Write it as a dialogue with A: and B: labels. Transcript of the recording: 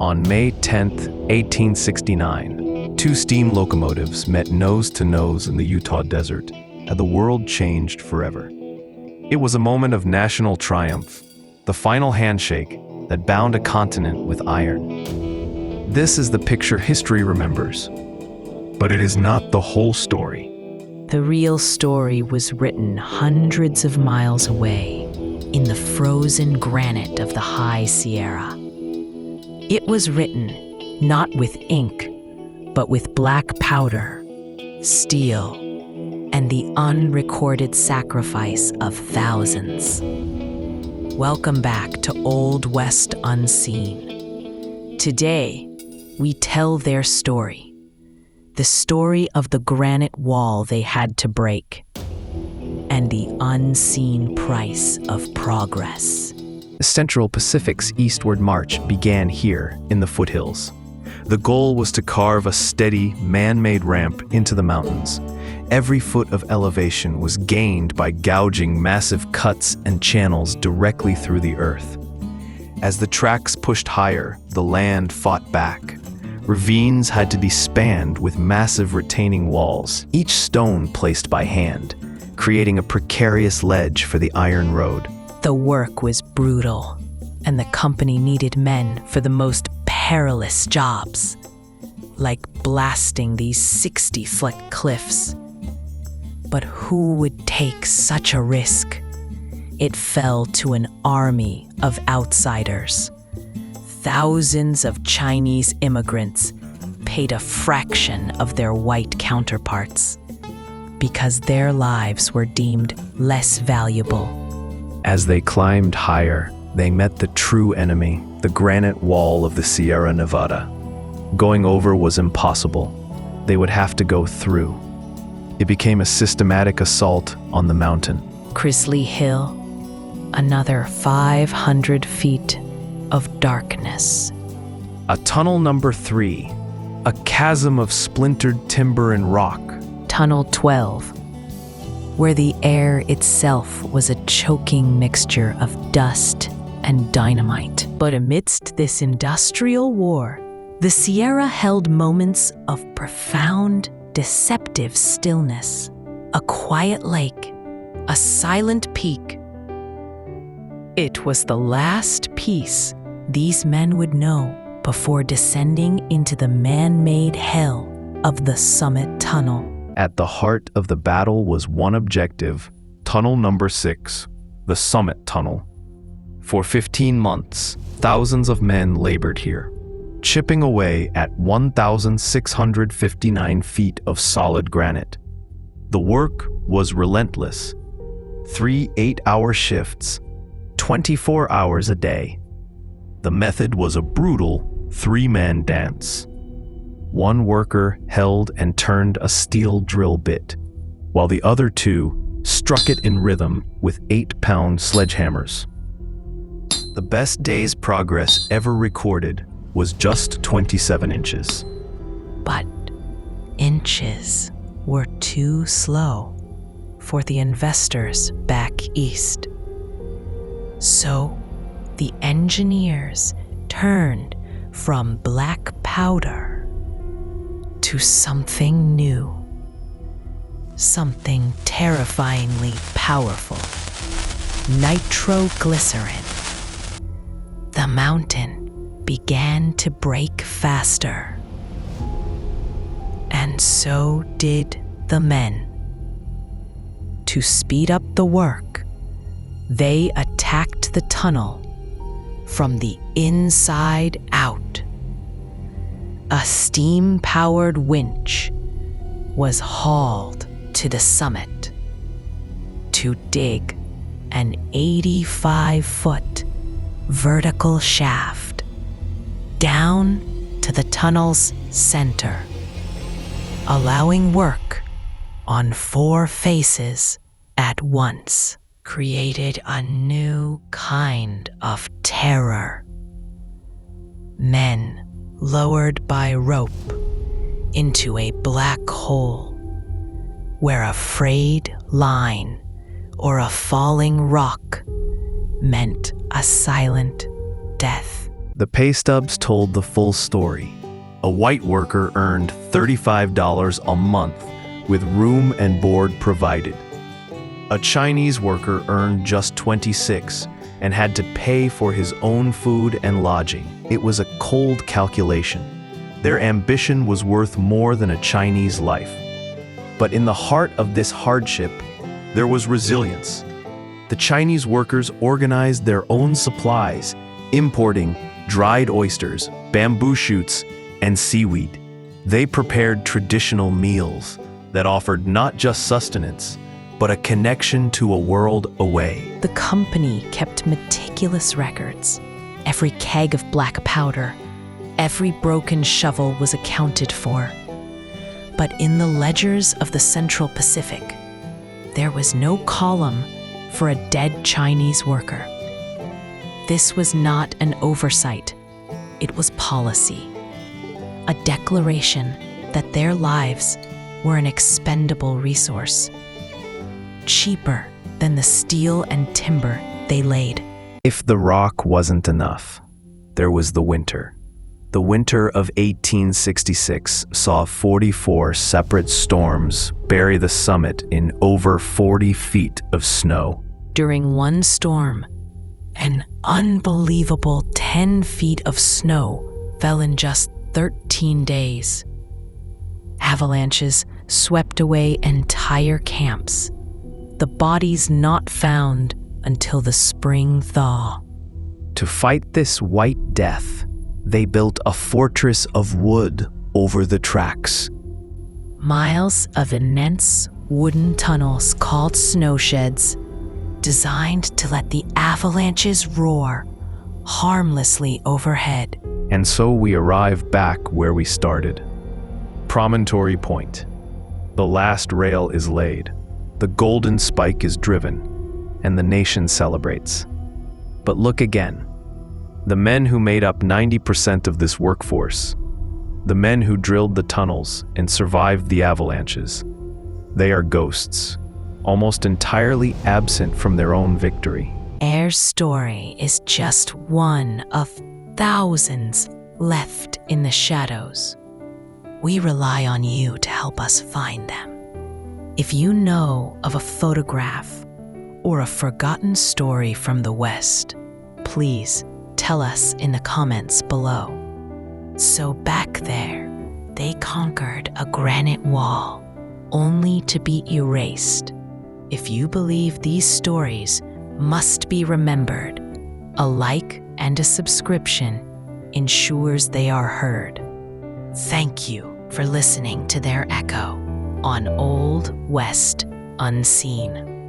A: On May 10, 1869, two steam locomotives met nose to nose in the Utah desert, and the world changed forever. It was a moment of national triumph, the final handshake that bound a continent with iron. This is the picture history remembers, but it is not the whole story.
B: The real story was written hundreds of miles away in the frozen granite of the High Sierra. It was written not with ink, but with black powder, steel, and the unrecorded sacrifice of thousands. Welcome back to Old West Unseen. Today, we tell their story. The story of the granite wall they had to break, and the unseen price of progress.
A: The Central Pacific's eastward march began here in the foothills. The goal was to carve a steady, man-made ramp into the mountains. Every foot of elevation was gained by gouging massive cuts and channels directly through the earth. As the tracks pushed higher, the land fought back. Ravines had to be spanned with massive retaining walls, each stone placed by hand, creating a precarious ledge for the iron road.
B: The work was brutal, and the company needed men for the most perilous jobs, like blasting these 60-foot cliffs. But who would take such a risk? It fell to an army of outsiders. Thousands of Chinese immigrants paid a fraction of their white counterparts because their lives were deemed less valuable.
A: As they climbed higher, they met the true enemy, the granite wall of the Sierra Nevada. Going over was impossible. They would have to go through. It became a systematic assault on the mountain.
B: Crisley Hill, another 500 feet of darkness.
A: A tunnel number 3, a chasm of splintered timber and rock.
B: Tunnel 12, where the air itself was a choking mixture of dust and dynamite. But amidst this industrial war, the Sierra held moments of profound, deceptive stillness. A quiet lake, a silent peak. It was the last peace these men would know before descending into the man-made hell of the summit tunnel.
A: At the heart of the battle was one objective, tunnel number 6, the summit tunnel. For 15 months, thousands of men labored here, chipping away at 1,659 feet of solid granite. The work was relentless. 3 8-hour shifts, 24 hours a day. The method was a brutal 3-man dance. One worker held and turned a steel drill bit, while the other 2 struck it in rhythm with 8-pound sledgehammers. The best day's progress ever recorded was just 27 inches.
B: But inches were too slow for the investors back east. So the engineers turned from black powder to something new, something terrifyingly powerful: nitroglycerin. The mountain began to break faster, and so did the men. To speed up the work, they attacked the tunnel from the inside out. A steam-powered winch was hauled to the summit to dig an 85-foot vertical shaft down to the tunnel's center, allowing work on 4 faces at once. Created a new kind of terror. Men lowered by rope into a black hole where a frayed line or a falling rock meant a silent death.
A: The pay stubs told the full story. A white worker earned $35 a month with room and board provided. A Chinese worker earned just 26 and had to pay for his own food and lodging. It was a cold calculation. Their ambition was worth more than a Chinese life. But in the heart of this hardship, there was resilience. The Chinese workers organized their own supplies, importing dried oysters, bamboo shoots, and seaweed. They prepared traditional meals that offered not just sustenance, but a connection to a world away.
B: The company kept meticulous records. Every keg of black powder, every broken shovel was accounted for. But in the ledgers of the Central Pacific, there was no column for a dead Chinese worker. This was not an oversight, it was policy. A declaration that their lives were an expendable resource, cheaper than the steel and timber they laid.
A: If the rock wasn't enough, there was the winter. The winter of 1866 saw 44 separate storms bury the summit in over 40 feet of snow.
B: During one storm, an unbelievable 10 feet of snow fell in just 13 days. Avalanches swept away entire camps, the bodies not found until the spring thaw.
A: To fight this white death, they built a fortress of wood over the tracks.
B: Miles of immense wooden tunnels called snowsheds, designed to let the avalanches roar harmlessly overhead.
A: And so we arrive back where we started. Promontory Point. The last rail is laid, the golden spike is driven, and the nation celebrates. But look again. The men who made up 90% of this workforce, the men who drilled the tunnels and survived the avalanches, they are ghosts, almost entirely absent from their own victory.
B: Their story is just one of thousands left in the shadows. We rely on you to help us find them. If you know of a photograph or a forgotten story from the West, please tell us in the comments below. So back there, they conquered a granite wall, only to be erased. If you believe these stories must be remembered, a like and a subscription ensures they are heard. Thank you for listening to their echo on Old West Unseen.